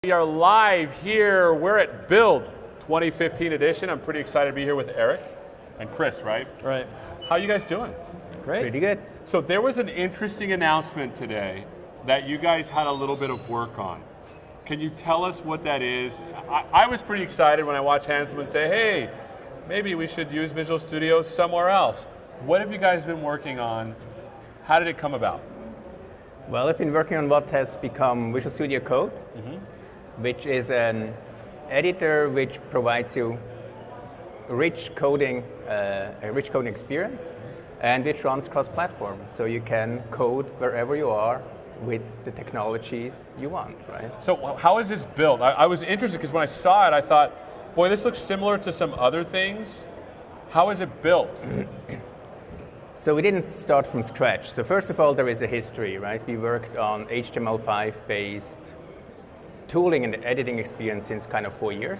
We are live here. We're at Build 2015 edition. I'm pretty excited to be here with Eric and Chris, right? Right. How you guys doing? Great. Pretty good. So there was an interesting announcement today that you guys had a little bit of work on. Can you tell us what that is? I was pretty excited when I watched Hanselman say, hey, maybe we should use Visual Studio somewhere else. What have you guys been working on? How did it come about? Well, I've been working on what has become Visual Studio Code, which is an editor which provides you a rich coding experience, and which runs cross-platform. So you can code wherever you are with the technologies you want, right? So how is this built? I was interested because when I saw it, I thought, boy, this looks similar to some other things. How is it built? So we didn't start from scratch. So first of all, there is a history, right? We worked on HTML5-based tooling and editing experience since kind of 4 years.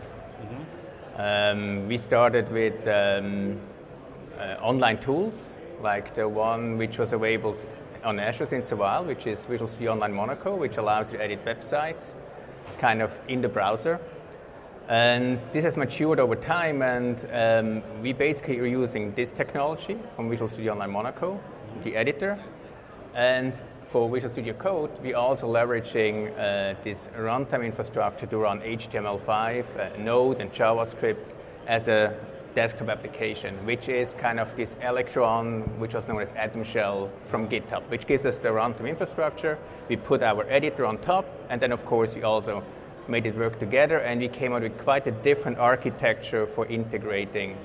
We started with online tools, like the one which was available on Azure since a while, which is Visual Studio Online Monaco, which allows you to edit websites kind of in the browser. And this has matured over time, and we basically are using this technology from Visual Studio Online Monaco, the editor. And for Visual Studio Code, we're also leveraging this runtime infrastructure to run HTML5, Node, and JavaScript as a desktop application, which is kind of this Electron, which was known as Atom Shell from GitHub, which gives us the runtime infrastructure. We put our editor on top, and then of course we also made it work together, and we came out with quite a different architecture for integrating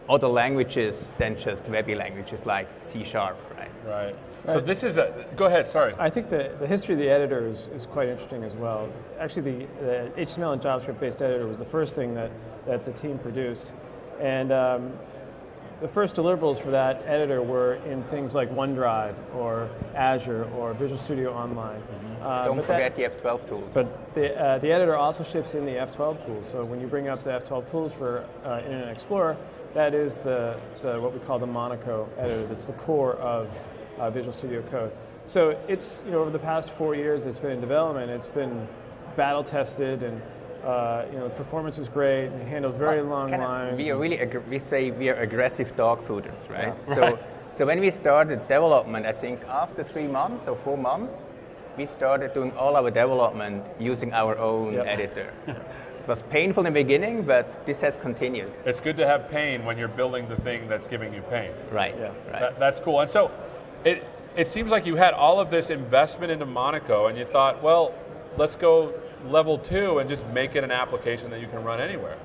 other languages than just webby languages like C#, right? Right. So this is go ahead, sorry. I think the history of the editor is quite interesting as well. Actually, the HTML and JavaScript-based editor was the first thing that the team produced. And the first deliverables for that editor were in things like OneDrive or Azure or Visual Studio Online. Don't forget the F12 tools. But the editor also ships in the F12 tools. So when you bring up the F12 tools for Internet Explorer, that is the what we call the Monaco editor. That's the core of Visual Studio Code. So it's, over the past 4 years it's been in development. It's been battle tested, and the performance was great and handled very long lines. We are really we say we are aggressive dog fooders, right? Yeah. So when we started development, I think after 3 months or 4 months, we started doing all our development using our own editor. It was painful in the beginning, but this has continued. It's good to have pain when you're building the thing that's giving you pain. Right. Yeah. Right. That's cool. And so it seems like you had all of this investment into Monaco, and you thought, well, let's go level 2 and just make it an application that you can run anywhere.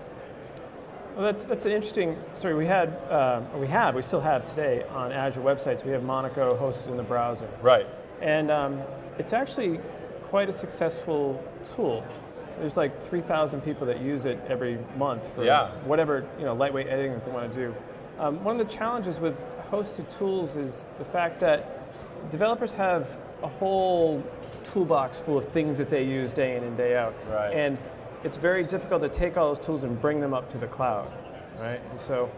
Well, that's an interesting story. We still have today on Azure websites. We have Monaco hosted in the browser. Right. And it's actually quite a successful tool. There's like 3,000 people that use it every month for whatever lightweight editing that they want to do. One of the challenges with hosted tools is the fact that developers have a whole toolbox full of things that they use day in and day out. Right. And it's very difficult to take all those tools and bring them up to the cloud, right? And so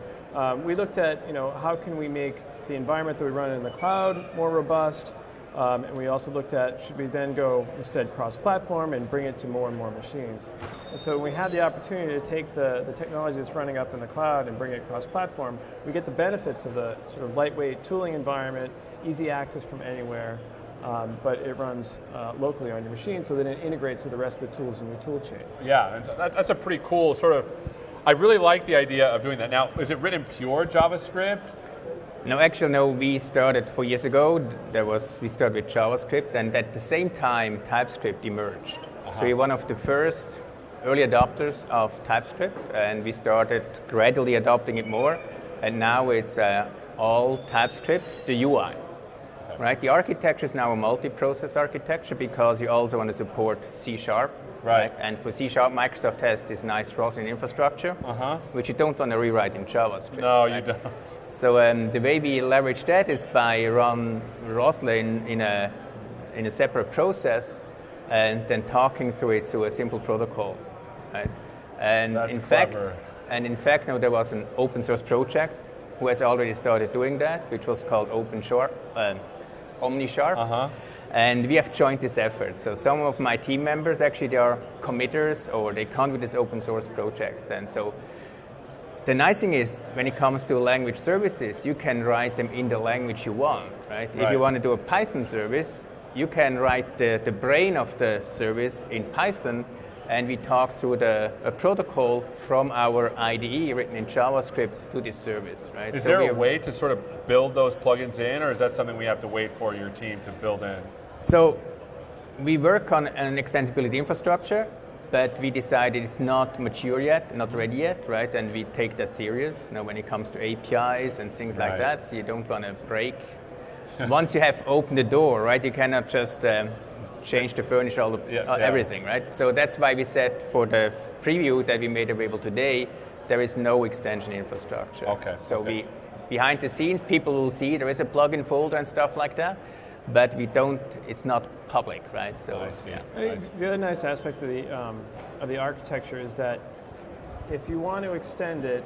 we looked at, how can we make the environment that we run in the cloud more robust, and we also looked at, should we then go instead cross-platform and bring it to more and more machines? And so when we had the opportunity to take the technology that's running up in the cloud and bring it cross-platform, we get the benefits of the sort of lightweight tooling environment, easy access from anywhere, but it runs locally on your machine, so that it integrates with the rest of the tools in your tool chain. Yeah, and that's a pretty cool sort of, I really like the idea of doing that. Now, is it written pure JavaScript? No, actually, no. We started 4 years ago. We started with JavaScript, and at the same time, TypeScript emerged. So we're one of the first early adopters of TypeScript, and we started gradually adopting it more. And now it's all TypeScript, the UI. Right. The architecture is now a multi-process architecture because you also want to support C#. Right. And for C#, Microsoft has this nice Roslyn infrastructure, which you don't want to rewrite in JavaScript. No, right? you don't. So the way we leverage that is by run Roslyn in a separate process, and then talking through it through a simple protocol. Right. And That's in clever. fact, now there was an open source project who has already started doing that, which was called OmniSharp. And we have joined this effort. So some of my team members, actually, they are committers or they come with this open source project. And so the nice thing is, when it comes to language services, you can write them in the language you want, right? If you want to do a Python service, you can write the brain of the service in Python, and we talk through a protocol from our IDE written in JavaScript to this service, right? Is there a way to sort of build those plugins in, or is that something we have to wait for your team to build in? So we work on an extensibility infrastructure, but we decided it's not mature yet, not ready yet, right? And we take that serious. You know, when it comes to APIs and things like that, so you don't want to break. Once you have opened the door, right, you cannot just change the furniture, everything, right? So that's why we said for the preview that we made available today, there is no extension infrastructure. Okay. So we, behind the scenes, people will see there is a plugin folder and stuff like that, but we don't. It's not public, right? So I see. The other nice aspect of the architecture is that if you want to extend it,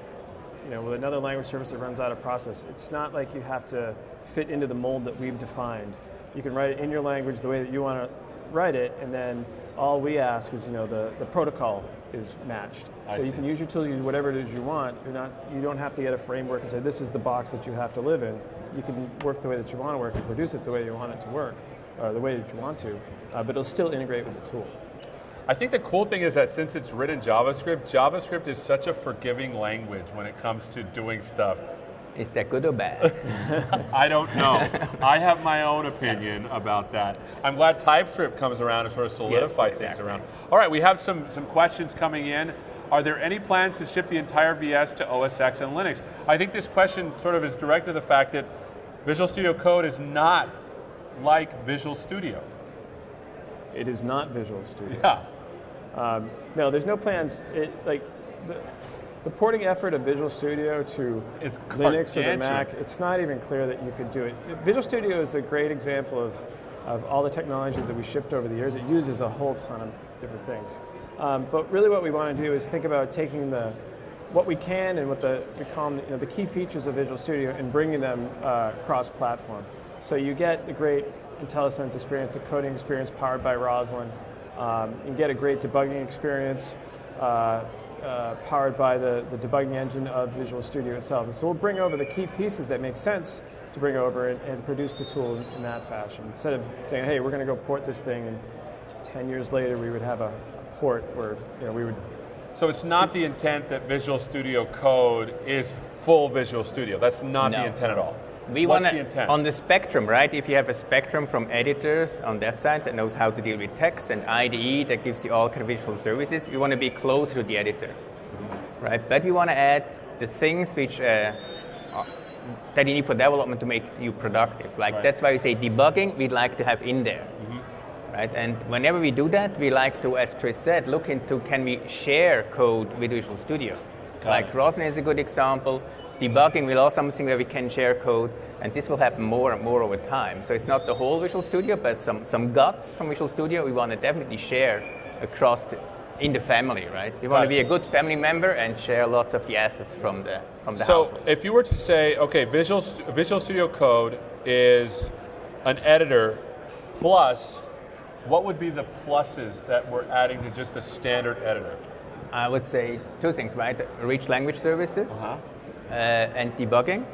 you know, with another language service that runs out of process, it's not like you have to fit into the mold that we've defined. You can write it in your language the way that you want to write it, and then all we ask is, you know, the protocol is matched. So you can use your tool, use whatever it is you want. You don't have to get a framework and say this is the box that you have to live in. You can work the way that you want to work and produce it the way you want it to work, or the way that you want to, but it'll still integrate with the tool. I think the cool thing is that since it's written JavaScript, JavaScript is such a forgiving language when it comes to doing stuff. Is that good or bad? I don't know. I have my own opinion about that. I'm glad TypeScript comes around and sort of solidify things around. All right, we have some questions coming in. Are there any plans to ship the entire VS to OS X and Linux? I think this question sort of is directed to the fact that Visual Studio Code is not like Visual Studio. It is not Visual Studio. Yeah. No, there's no plans. The porting effort of Visual Studio to Linux or the Mac, it's not even clear that you could do it. Visual Studio is a great example of all the technologies that we shipped over the years. It uses a whole ton of different things. But really what we want to do is think about taking what we can and what we call them, the key features of Visual Studio and bringing them cross-platform. So you get the great IntelliSense experience, the coding experience powered by Roslyn. You get a great debugging experience powered by the debugging engine of Visual Studio itself. And so we'll bring over the key pieces that make sense to bring over and produce the tool in that fashion. Instead of saying, hey, we're going to go port this thing, and 10 years later we would have a port where we would. So it's not the intent that Visual Studio Code is full Visual Studio. That's not the intent at all. We want to, on the spectrum, right? If you have a spectrum from editors on that side that knows how to deal with text, and IDE that gives you all kind of visual services, we want to be closer to the editor, right? But we want to add the things which that you need for development to make you productive. Like that's why we say debugging, we'd like to have in there, right? And whenever we do that, we like to, as Chris said, look into can we share code with Visual Studio. Like Roslyn is a good example. Debugging will also something where we can share code, and this will happen more and more over time. So it's not the whole Visual Studio, but some guts from Visual Studio we want to definitely share across in the family, right? We want to be a good family member and share lots of the assets from the household. So if you were to say, okay, Visual Studio Code is an editor plus, what would be the pluses that we're adding to just a standard editor? I would say two things, right? Rich language services. And debugging,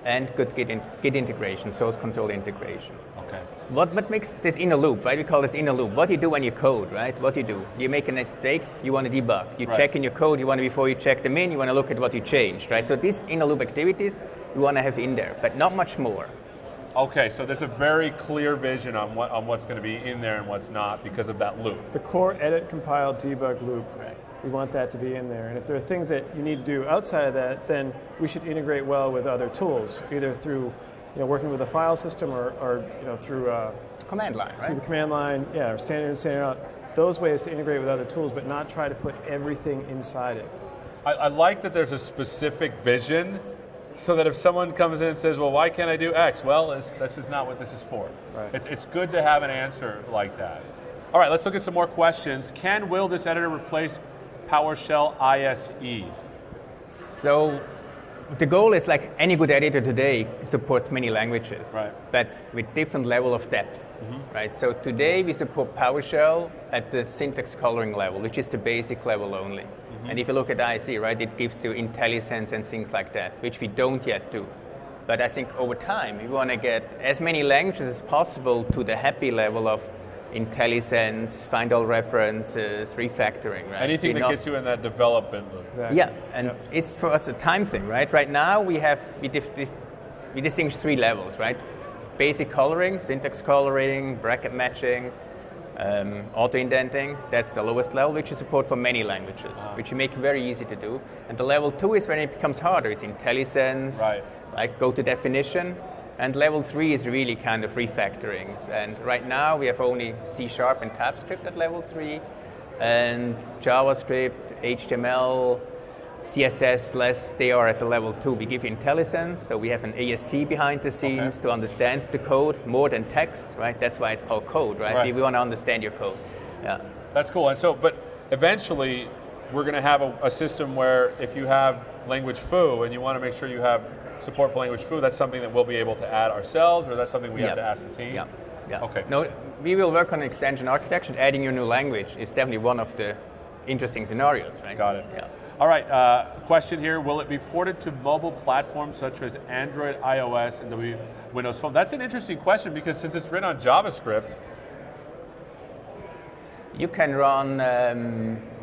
and good Git integration, source control integration. Okay. What makes this inner loop, right? We call this inner loop. What do you do when you code, right? What do you do? You make a mistake, you want to debug. You check in your code, before you check them in, you want to look at what you changed, right? So these inner loop activities we want to have in there, but not much more. Okay, so there's a very clear vision on what's going to be in there and what's not because of that loop. The core edit, compile, debug loop. Right. We want that to be in there. And if there are things that you need to do outside of that, then we should integrate well with other tools, either through working with a file system or through command line, right? Through the command line, or standard in, standard out. Those ways to integrate with other tools, but not try to put everything inside it. I like that there's a specific vision so that if someone comes in and says, well, why can't I do X? Well, this is not what this is for. Right. It's good to have an answer like that. All right, let's look at some more questions. Will this editor replace PowerShell ISE? So the goal is like any good editor today supports many languages, Right. but with different level of depth, right? So today we support PowerShell at the syntax coloring level, which is the basic level only. And if you look at IC, right, it gives you IntelliSense and things like that, which we don't yet do. But I think over time, we want to get as many languages as possible to the happy level of IntelliSense, find all references, refactoring, right? Anything that gets you in that development loop. Exactly. Yeah, and it's for us a time thing, right? Right now we distinguish three levels, right? Basic coloring, syntax coloring, bracket matching, auto indenting. That's the lowest level, which you support for many languages, which you make very easy to do. And the level 2 is when it becomes harder. It's IntelliSense, Right. like go to definition. And level 3 is really kind of refactorings. And right now we have only C# and TypeScript at level 3, and JavaScript, HTML, CSS, less, they are at the level 2. We give IntelliSense, so we have an AST behind the scenes to understand the code more than text, right? That's why it's called code, right? Right. We want to understand your code. Yeah. That's cool. And so, but eventually, we're going to have a system where if you have language foo and you want to make sure you have support for language foo, that's something that we'll be able to add ourselves, or that's something we have to ask the team? Yeah. Yeah. Okay. No, we will work on extension architecture. Adding your new language is definitely one of the interesting scenarios, right? Got it. Yeah. All right, question here. Will it be ported to mobile platforms such as Android, iOS, and Windows Phone? That's an interesting question because since it's written on JavaScript, You can run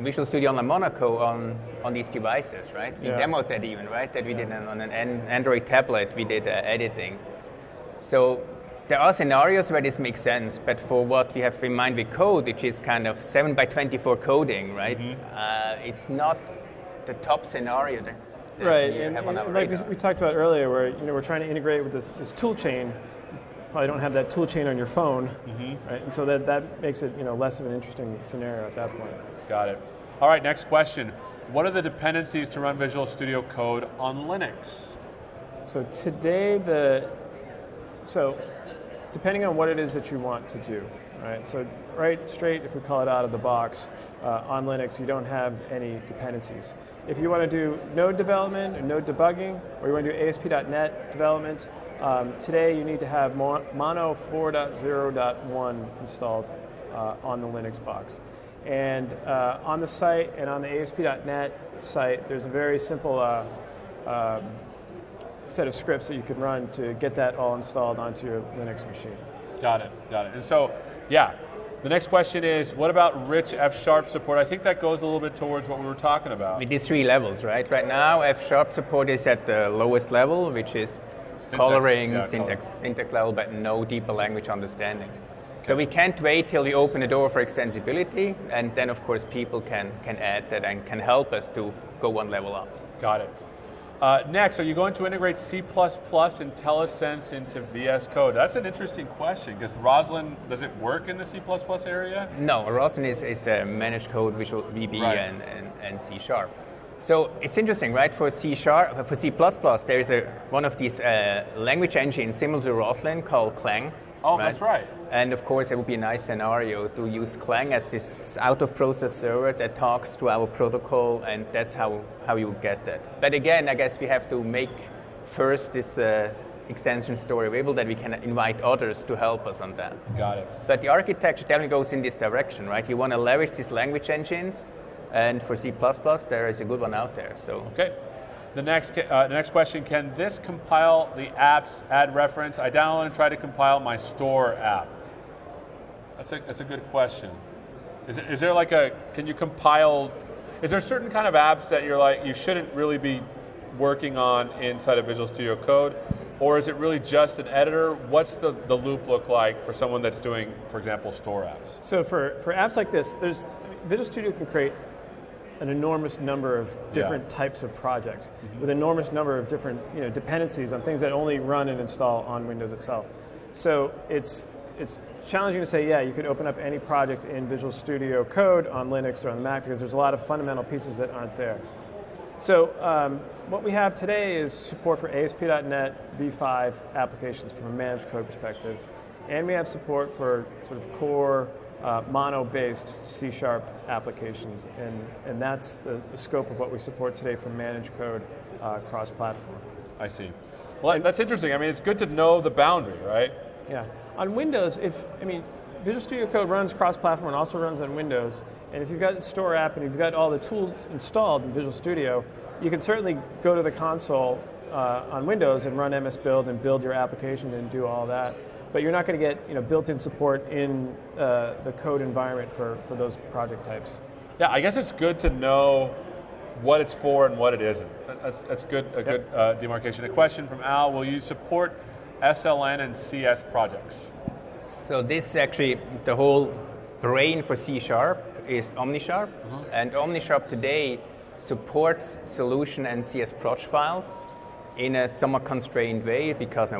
Visual Studio Online Monaco on these devices, right? We demoed that even, right? That we did on an Android tablet, we did editing. So there are scenarios where this makes sense, but for what we have in mind with code, which is kind of 7x24 coding, right? It's not the top scenario that Right, we and have on our like radar. we talked about earlier, where we're trying to integrate with this tool chain. Probably don't have that tool chain on your phone, right? And so that makes it less of an interesting scenario at that point. got it. All right, next question. What are the dependencies to run Visual Studio Code on Linux? So today depending on what it is that you want to do, right? So right straight, if we call it out of the box, on Linux, you don't have any dependencies. If you want to do node development or node debugging, or you want to do ASP.NET development, today you need to have Mono 4.0.1 installed on the Linux box. And on the site and on the ASP.NET site, there's a very simple set of scripts that you can run to get that all installed onto your Linux machine. Got it, got it. And so, yeah, the next question is, what about rich F# support? I think that goes a little bit towards what we were talking about. With these three levels, right? Right now, F# support is at the lowest level, which is coloring, syntax level, but no deeper language understanding. Okay. So we can't wait till we open the door for extensibility, and then of course people can add that and can help us to go one level up. Got it. Next, are you going to integrate C++ and IntelliSense into VS Code? That's an interesting question, because Roslyn, does it work in the C++ area? No, Roslyn is a managed code Visual VB and C#. So it's interesting, right? For C#, for C++, there is one of these language engines similar to Roslyn called Clang. Oh, right? That's right. And of course, it would be a nice scenario to use Clang as this out-of-process server that talks to our protocol, and that's how you would get that. But again, I guess we have to make first this extension story available that we can invite others to help us on that. Got it. But the architecture definitely goes in this direction, right? You want to leverage these language engines, and for C++, there is a good one out there. So okay. The next question, can this compile the apps add reference? I download and try to compile my store app. That's a good question. Is there like can you compile, is there certain kind of apps that you're like, you shouldn't really be working on inside of Visual Studio Code? Or is it really just an editor? What's the loop look like for someone that's doing, for example, store apps? So for apps like this, Visual Studio can create an enormous number of different types of projects with an enormous number of different dependencies on things that only run and install on Windows itself. So it's challenging to say, yeah, you could open up any project in Visual Studio Code on Linux or on the Mac, because there's a lot of fundamental pieces that aren't there. So what we have today is support for ASP.NET V5 applications from a managed code perspective, and we have support for sort of core mono-based C# applications, and that's the scope of what we support today from managed code cross-platform. I see. Well, that's interesting. I mean, it's good to know the boundary, right? Yeah. On Windows, Visual Studio Code runs cross-platform and also runs on Windows. And if you've got the Store app and you've got all the tools installed in Visual Studio, you can certainly go to the console on Windows and run MS Build and build your application and do all that. But you're not going to get built-in support in the code environment for those project types. Yeah, I guess it's good to know what it's for and what it isn't. That's good. Good demarcation. A question from Al: will you support SLN and CS projects? So this actually, the whole brain for C# is OmniSharp, and OmniSharp today supports solution and CS proj files in a somewhat constrained way because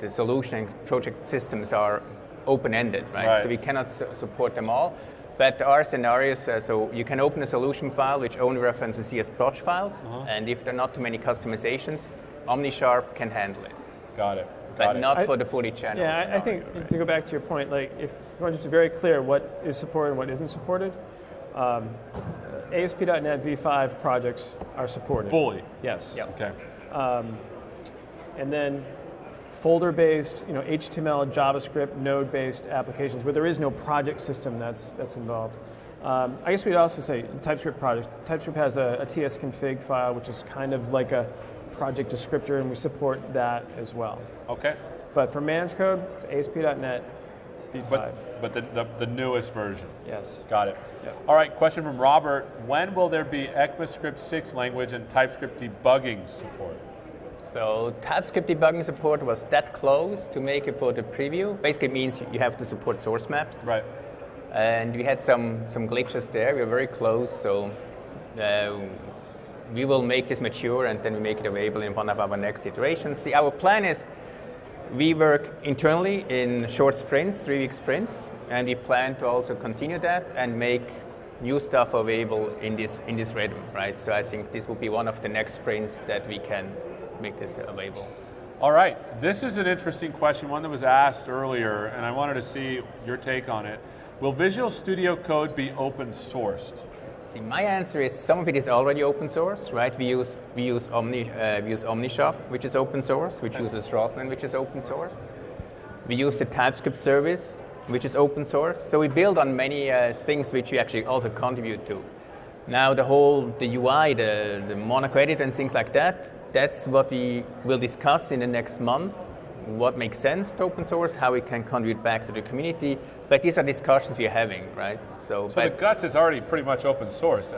the solution and project systems are open-ended, right? So we cannot support them all. But there are scenarios, so you can open a solution file which only references CS proj files, and if there are not too many customizations, OmniSharp can handle it. Got it. But not for the fully channeled. Yeah, I think to go back to your point, like if you want to be very clear what is supported and what isn't supported, ASP.NET V5 projects are supported. Fully? Yes. Yep. Okay. And then folder-based, HTML, JavaScript, Node-based applications where there is no project system that's involved. I guess we'd also say TypeScript project. TypeScript has a tsconfig file, which is kind of like a project descriptor, and we support that as well. Okay. But for managed code, it's ASP.NET V5. But the newest version. Yes. Got it. Yeah. All right, question from Robert. When will there be ECMAScript 6 language and TypeScript debugging support? So TypeScript debugging support was that close to make it for the preview. Basically means you have to support source maps. Right. And we had some glitches there. We were very close, so we will make this mature and then we make it available in one of our next iterations. See, our plan is we work internally in short sprints, 3-week sprints, and we plan to also continue that and make new stuff available in this rhythm, right? So I think this will be one of the next sprints that we can make this available. All right, this is an interesting question, one that was asked earlier, and I wanted to see your take on it. Will Visual Studio Code be open sourced? See, my answer is some of it is already open source, right? We use OmniShop, which is open source, which uses Roslyn, which is open source. We use the TypeScript service, which is open source. So we build on many things which we actually also contribute to. Now the UI, the Monaco editor and things like that, that's what we will discuss in the next month. What makes sense to open source, how we can contribute back to the community. But these are discussions we're having, right? So the guts is already pretty much open source.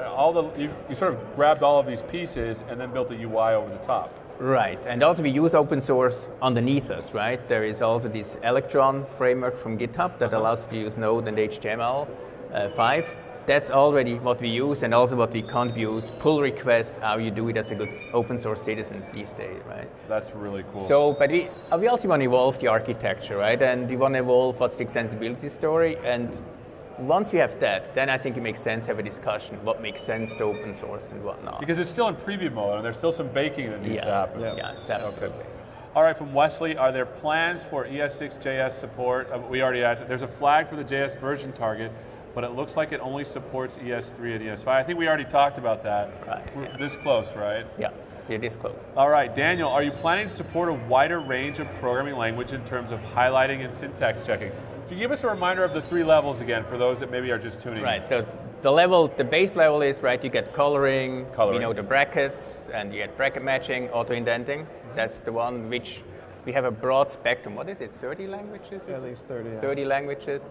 You sort of grabbed all of these pieces and then built the UI over the top. Right, and also we use open source underneath us, right? There is also this Electron framework from GitHub that allows you to use Node and HTML5. That's already what we use and also what we contribute, pull requests, how you do it as a good open source citizens these days, right? That's really cool. So, but we also want to evolve the architecture, right? And we want to evolve what's the extensibility story. And once we have that, then I think it makes sense to have a discussion what makes sense to open source and what not. Because it's still in preview mode and there's still some baking that needs to happen. Yeah, absolutely. Okay. All right, from Wesley, are there plans for ES6JS support? We already asked. There's a flag for the JS version target, but it looks like it only supports ES3 and ES5. I think we already talked about that. Right. We're this close, right? Yeah, it is close. All right, Daniel, are you planning to support a wider range of programming language in terms of highlighting and syntax checking? Can you give us a reminder of the 3 levels again for those that maybe are just tuning in? Right, so the base level is, right, you get coloring, the brackets, and you get bracket matching, auto-indenting. That's the one which we have a broad spectrum. What is it, 30 languages? At least 30, yeah. 30 languages.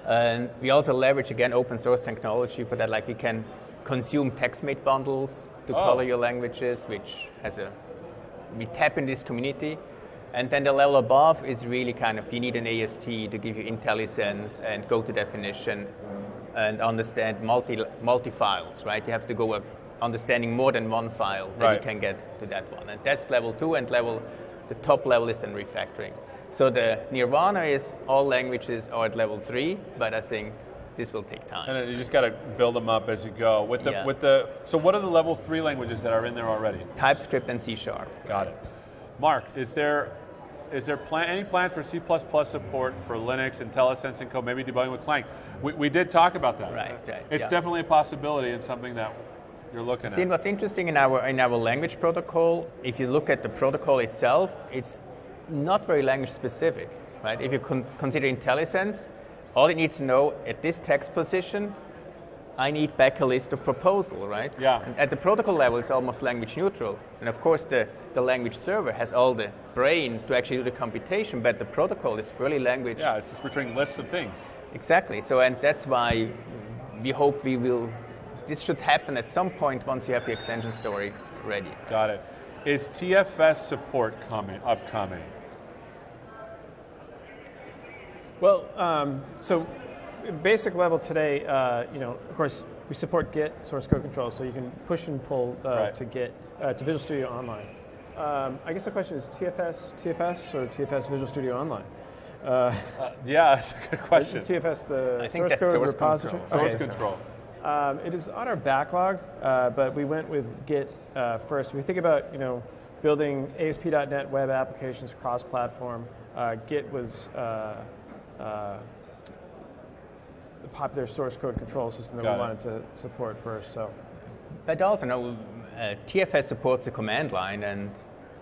And we also leverage, again, open source technology for that. Like we can consume TextMate bundles to color your languages, which we tap in this community. And then the level above is really kind of, you need an AST to give you IntelliSense and go to definition and understand multi files, right? You have to go understanding more than one file, then you can get to that one. And that's level 2, and the top level is then refactoring. So the nirvana is all languages are at level 3, but I think this will take time. And you just got to build them up as you go. So what are the level 3 languages that are in there already? TypeScript and C#. Got it. Mark, is there any plans for C++ support for Linux, IntelliSense and code, maybe debugging with Clang? We did talk about that. Right. It's definitely a possibility and something that you're looking See, at. what's interesting in our language protocol, if you look at the protocol itself, it's not very language specific, right? If you consider IntelliSense, all it needs to know at this text position, I need back a list of proposal, right? Yeah. And at the protocol level, it's almost language neutral. And of course, the language server has all the brain to actually do the computation, but the protocol is fairly language. Yeah, it's just returning lists of things. Exactly. So, and that's why we hope this should happen at some point once you have the extension story ready. Got it. Is TFS support upcoming? Well, so basic level today, of course, we support Git source code control, so you can push and pull Right. to Git to Visual Studio Online. I guess the question is TFS or TFS Visual Studio Online? Yeah, that's a good question. TFS, the I think source that's code source repository. control. Source Okay. control. It is on our backlog, but we went with Git first. If we think about building ASP.NET web applications cross-platform, Git was the popular source code control system that Got we it. wanted to support first. So But also, TFS supports the command line, and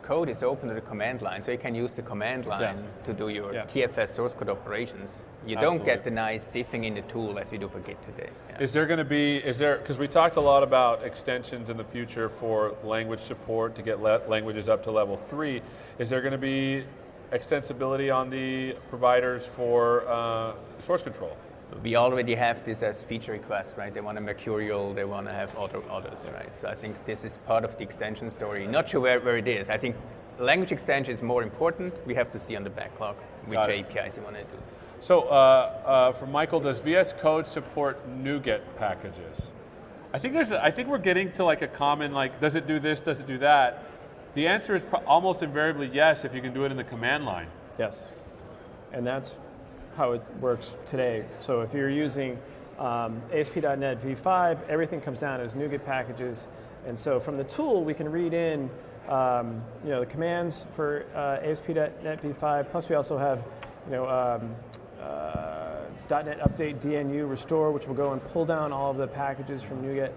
code is open to the command line, so you can use the command line to do your Yeah. TFS source code operations. You don't get the nice diffing in the tool as we do for Git today. Yeah. Is there going to be, because we talked a lot about extensions in the future for language support to get languages up to level 3. Is there going to be extensibility on the providers for source control? We already have this as feature requests, right? They want a Mercurial, they want to have others, right? So I think this is part of the extension story. Not sure where it is. I think language extension is more important. We have to see on the backlog which Got it. APIs you want to do. So for Michael, does VS Code support NuGet packages? I think we're getting to like a common, like, does it do this, does it do that? The answer is almost invariably yes if you can do it in the command line. yes, and that's how it works today. So if you're using ASP.NET v5, everything comes down as NuGet packages, and so from the tool we can read in the commands for ASP.NET v5. Plus we also have it's .NET Update, DNU, Restore, which will go and pull down all of the packages from NuGet.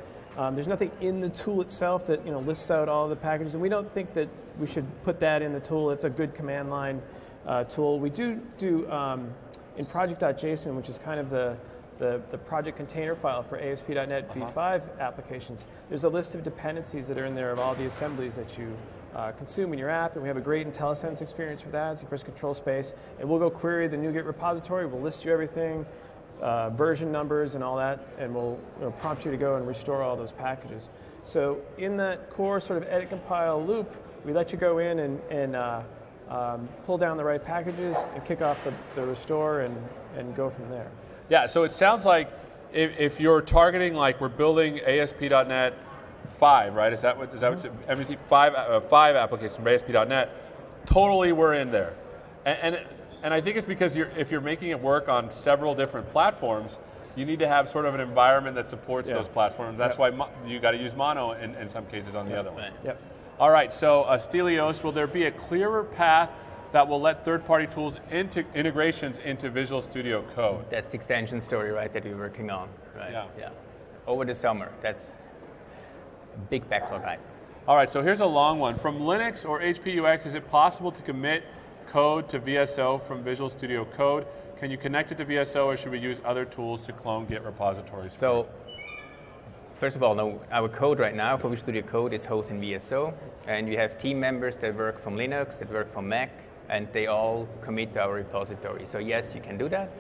There's nothing in the tool itself that lists out all of the packages, and we don't think that we should put that in the tool. It's a good command line tool. We do in project.json, which is kind of the project container file for ASP.NET v5 applications. There's a list of dependencies that are in there of all the assemblies that you consume in your app, and we have a great IntelliSense experience for that. It's your first control space, and we'll go query the NuGet repository. We'll list you everything, version numbers and all that, and we'll prompt you to go and restore all those packages. So in that core sort of edit compile loop, we let you go in and pull down the right packages and kick off the restore and go from there. Yeah, so it sounds like if you're targeting, like, we're building ASP.NET 5, right? Is that what MVC 5 application for ASP.NET? Totally, we're in there, and I think it's because if you're making it work on several different platforms, you need to have sort of an environment that supports those platforms. That's why you got to use Mono in some cases on the other one. Yep. All right, so Stelios, will there be a clearer path that will let third-party tools into integrations into Visual Studio Code? That's the extension story, right, that we're working on, right? Yeah. Over the summer, that's big backlog item. All right, so here's a long one. From Linux or HPUX, is it possible to commit code to VSO from Visual Studio Code? Can you connect it to VSO, or should we use other tools to clone Git repositories? So, first of all, no, our code right now for Visual Studio Code is hosted in VSO, and we have team members that work from Linux, that work from Mac, and they all commit to our repository. So yes, you can do that.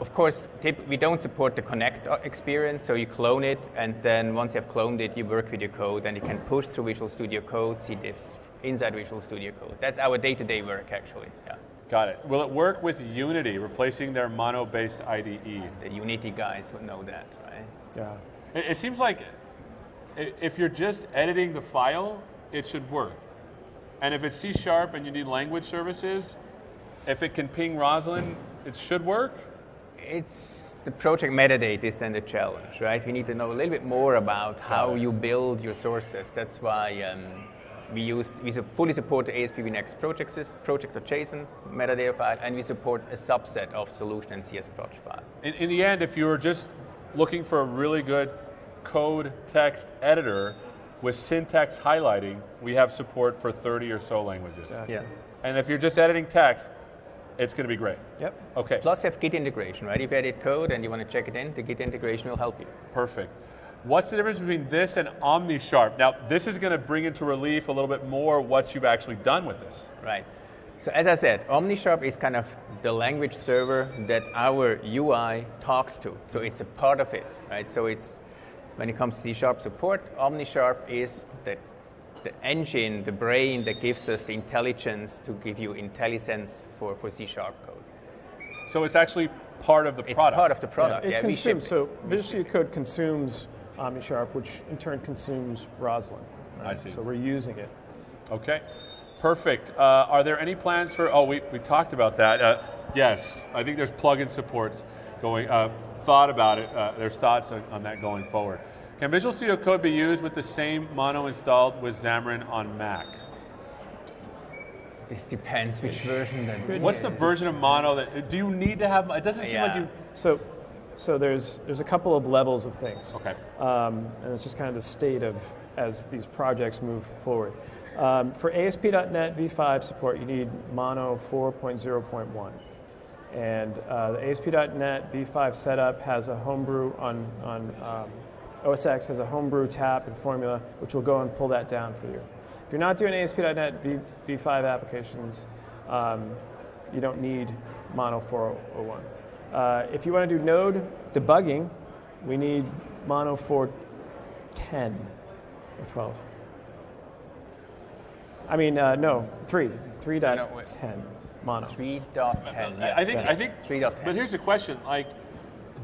Of course, we don't support the connect experience, so you clone it, and then once you have cloned it, you work with your code, and you can push through Visual Studio Code, see diffs inside Visual Studio Code. That's our day-to-day work, actually. Yeah. Got it. Will it work with Unity, replacing their Mono-based IDE? The Unity guys would know that, right? Yeah. It seems like if you're just editing the file, it should work. And if it's C# and you need language services, if it can ping Roslyn, it should work? It's the project metadata is then the challenge, right? We need to know a little bit more about how you build your sources. That's why we fully support the ASP.NET project.json metadata file, and we support a subset of solution and CS project files. In the end, if you were just looking for a really good code text editor with syntax highlighting, we have support for 30 or so languages. Exactly. Yeah. And if you're just editing text, it's going to be great. Yep. Okay, Plus, you have Git integration, right? If you edit code and you want to check it in, the Git integration will help you. perfect. What's the difference between this and OmniSharp? Now, this is going to bring into relief a little bit more what you've actually done with this. Right. So as I said, OmniSharp is kind of the language server that our UI talks to. So it's a part of it, right? So it's, when it comes to C# support, OmniSharp is the engine, the brain that gives us the intelligence to give you IntelliSense for C# code. So it's actually part of the It's product. part of the product. It Yeah, we ship consumes, so Visual Studio Code consumes OmniSharp, which in turn consumes Roslyn. Right? I see. So we're using it. Okay, perfect. Are there any plans for, oh, we talked about that. Yes, I think there's plugin supports going, thought about it. There's thoughts on that going forward. Can Visual Studio Code be used with the same mono installed with Xamarin on Mac? This depends which version that. What's the version of mono that, do you need to have, it doesn't seem like Yeah. you, So there's a couple of levels of things. okay. And it's just kind of the state of as these projects move forward. For ASP.NET V5 support, you need Mono 4.0.1. And the ASP.NET V5 setup has a homebrew on OS X has a homebrew tap and formula, which will go and pull that down for you. If you're not doing ASP.NET V5 applications, you don't need Mono 4.0.1. If you want to do node debugging, we need Mono 4.10 or 12. I mean, no, 3.10 Mono. 3.10. I think, 3.10. but here's the question, like,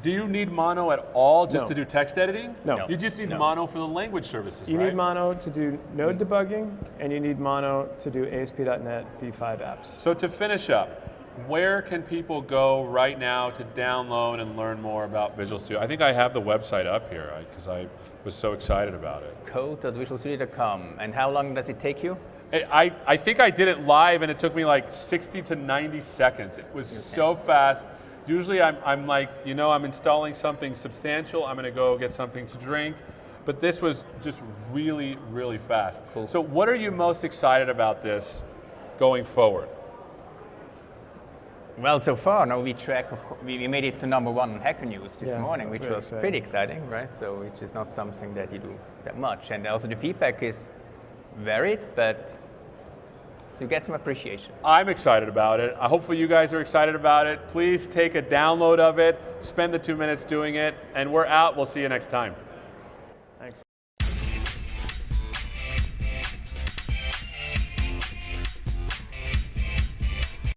do you need mono at all just No. to do text editing? No. You just need No. mono for the language services, You right? need Mono to do node debugging, and you need Mono to do ASP.NET V5 apps. So to finish up, where can people go right now to download and learn more about Visual Studio? I think I have the website up here because I was so excited about it. Code.visualstudio.com. And how long does it take you? I think I did it live and it took me like 60 to 90 seconds. It was so fast. Usually I'm like, I'm installing something substantial. I'm going to go get something to drink. But this was just really, really fast. Cool. So what are you most excited about this going forward? Well, so far, now we made it to #1 on Hacker News this Yeah, morning, which very was exciting. pretty exciting, right? So, which is not something that you do that much. And also the feedback is varied, but you get some appreciation. I'm excited about it. Hopefully you guys are excited about it. Please take a download of it, spend the 2 minutes doing it, and we're out. We'll see you next time.